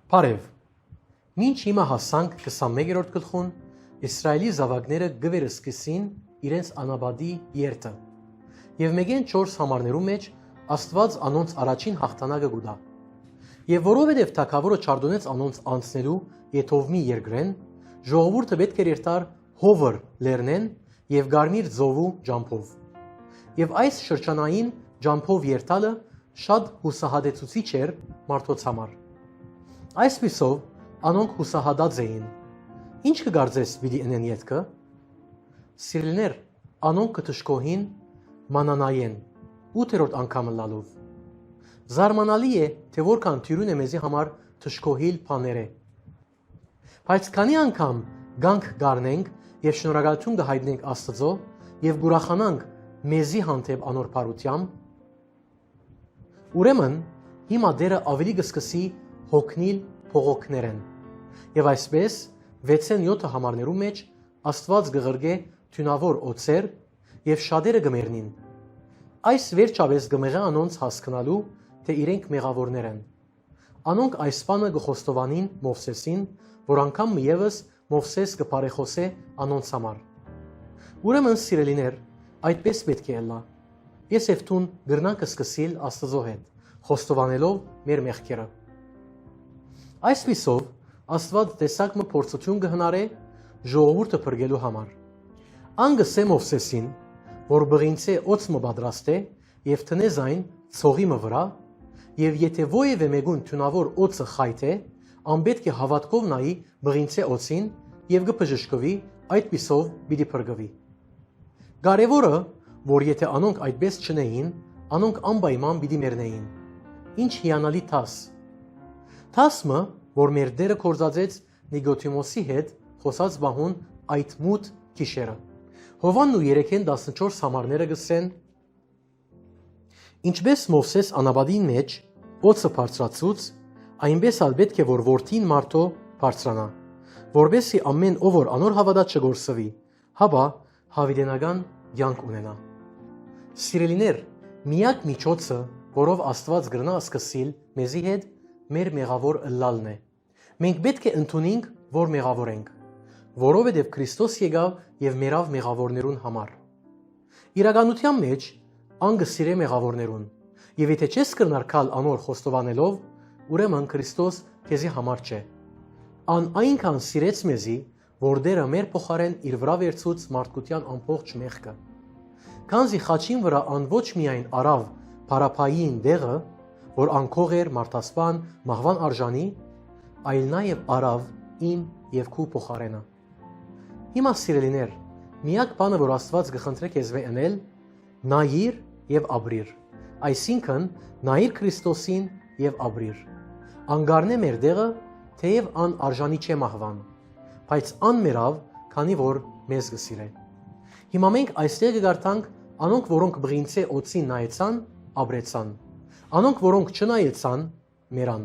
Բարև, մինչ հիմա հասանք 21-րդ գլխուն, Իսրայելի զավակները գվերսկսին իրենց անաբադի երթը և մեգեն 4 համարներու մեջ Աստված անոնց առաջին հաղթանակը գուտա։ Եվ որովհետև թագավորը չարդոնեց անոնց անցնելու Եթովմի երկրեն, ժողովուրդը պետք էր երթար Հովր լեռնեն և Գարմիր ծովու ջամփով։ Եվ այս շրջանային ջամփով երթալը շատ հուսահատեցուցիչ էր մարդոց համար։ Այսպիսով անոնք հուսահատած էին։ Ինչ կգարձես պիտի ընեն ետքը։ Սիրելիներ, անոնք կթշկոհին մանանայեն 8-րդ անգամը լալով։ Զարմանալի է, թե որքան թյուրուն է մեզի համար թշկոհիլ բաներ է։ Բայց քանի անգամ գանք գարնենք և շնորհակալություն կհայտնենք Աստծո և կուրախանանք մեզի հանդեպ անոր բարությամբ, ուրեմն հիմա դերը ավելի կսկսի հոգնիլ փողոքներեն։ Եվ այսպես 6-7 համարներու մեջ Աստված կղրգե թունավոր օծեր և շատերը կմեռնին։ Այս վերջապես կմեղա անոնց հասկանալու, թե իրենք մեղավորներ են։ Անոնք այս բանը կխոստովանին Մովսեսին, որ անգամ ևս Մովսես կբարեխոսե անոնց համար։ Ուրեմն սիրելիներ, այդպես պետք է ելա։ Ես և տուն գրնանք սկսիլ Աստծո հետ, խոստովանելով մեր մեղքերը։ Այսպիսով Աստված տեսակ մը փորձություն կհնարե ժողովուրդը փրկելու համար։ Անգսե Մովսեսին, որ բղինցե օծմը պատրաստե և տնե զայն ցողի մը վրա, և եթե ովևէ մեկուն թունավոր օծը խայթե, անպետք է հավատքով նայի բղինցե օծին և կբժշկվի, այդպիսով պիտի փրկվի։ Կարևորը, որ եթե անոնք այդպես չնեին, անոնք անպայման պիտի մեռնեին։ Ինչ հիանալի դաս։ Դասը, որ մեր Տերը կործածեց Նիկոդիմոսի հետ խոսած բահուն այդ մութ գիշերը։ Հովանն ու 3-14 համարները գսեն. Ինչպես Մովսես անաբադին մեջ օծը բարձրացուց, այնպես ալ պետք է որ որդին մարդո բարձրանա, որպեսզի ամեն ով որ անոր հավատա չգործվի, հապա հավիտենական կյանք ունենա։ Սիրելիներ, միակ միջոցը, որով Աստված կրնա սկսիլ մեզի հետ, մեր մեղավոր ըլլալն է։ Մենք պետք է ընդունենք, որ մեղավոր ենք, որովհետև Քրիստոս եկավ և մեռավ մեղավորներուն համար։ Իրականության մեջ անգսիրե մեղավորներուն, և եթե չես կրնար քալ անոր խոստովանելով, ուրեմն Քրիստոս քեզի համար չէ։ Ան այնքան սիրեց մեզի, որ Տերը մեր փոխարեն իր վրա վերցուց մարդկության ամբողջ մեղքը։ Քանզի խաչին վրա ան ոչ միայն արավ փարափային դեղը, որ անկող էր մարդասպան մահվան արժանի, այլ նաև արավ իմ և քու փոխարենը։ Հիմա սիրելիներ, միակ բանը, որ Աստված կխնդրե քեզվե ընել, նայիր և ապրիր, այսինքն նայիր Քրիստոսին և ապրիր։ Անգարնե մեր դեղը, թեև ան արժանի չէ մահվան, բայց ան մեռավ, քանի որ մեզ կսիրե։ Հիմա մենք այստեղ կգարտանք անոնք, որոնք բղինցե օծին նայեցան, ապրեցան, անոնք, որոնք չնայեցան, մեռան։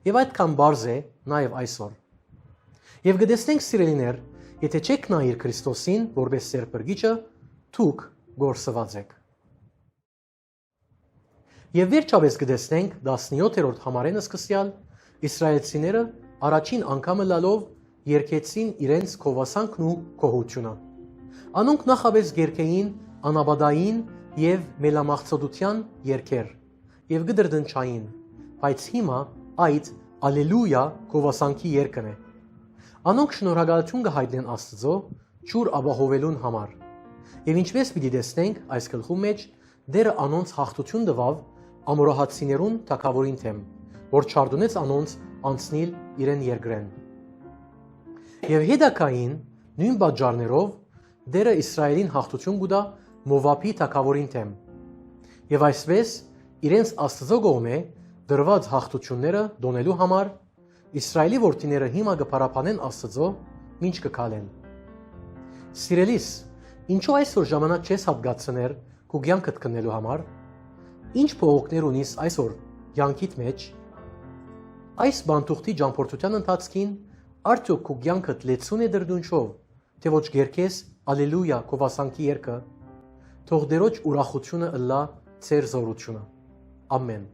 Եվ այդքան բարձ է նաև այսօր։ Եվ կտեսնենք սիրելիներ, եթե չեք նայիր Քրիստոսին, որպես ձեր փրկիչը, դուք գործված եք։ Եվ վերջապես կտեսնենք 17-րդ համարենը սկսյալ իսրայելցիները առաջին անգամը լալով երգեցին իրենց քովասանքն ու գոհությունը։ Անոնք նախապես երգեին անաբադային և մելամաղձոտության երգեր և կդրդնչային, բայց հիմա այդ Ալելույա գովասանքի երգն է։ Անոնք շնորհակալություն կհայտնեն Աստծո ջուր ապահովելուն համար։ Եվ ինչպես պիտի տեսնենք այս գլխու մեջ, Տերը անոնց հաղթություն տվավ ամորահացիներուն թագավորին թեմ, որ չարդոնեց անոնց անցնիլ իրեն երկրեն։ Եվ հետագային նույն պատճառներով Տերը Իսրայելին հաղթություն կուտա Մովաբի թագավորին թեմ։ Եվ այսպես իրենց Աստծո կողմէ դրված հաղթությունները դոնելու համար Իսրայելի որդիները հիմա կփարապանեն Աստծո, մինչ կքալեն։ Սիրելիս, ինչու այսօր ժամանակ չես հատկացներ քո կյանքդ քննելու համար։ Ինչ փողոքներ ունիս այսօր կյանքիդ մեջ։ Այս բանտուղթի ճամփորդության ընթացքին արդյոք քո կյանքդ լեցուն է դրդունչով, թե ոչ գերքես Ալելույա գովասանքի երգը։ Թող Տերոջ ուրախությունը ըլլա ձեր զորությունը։ Ամեն։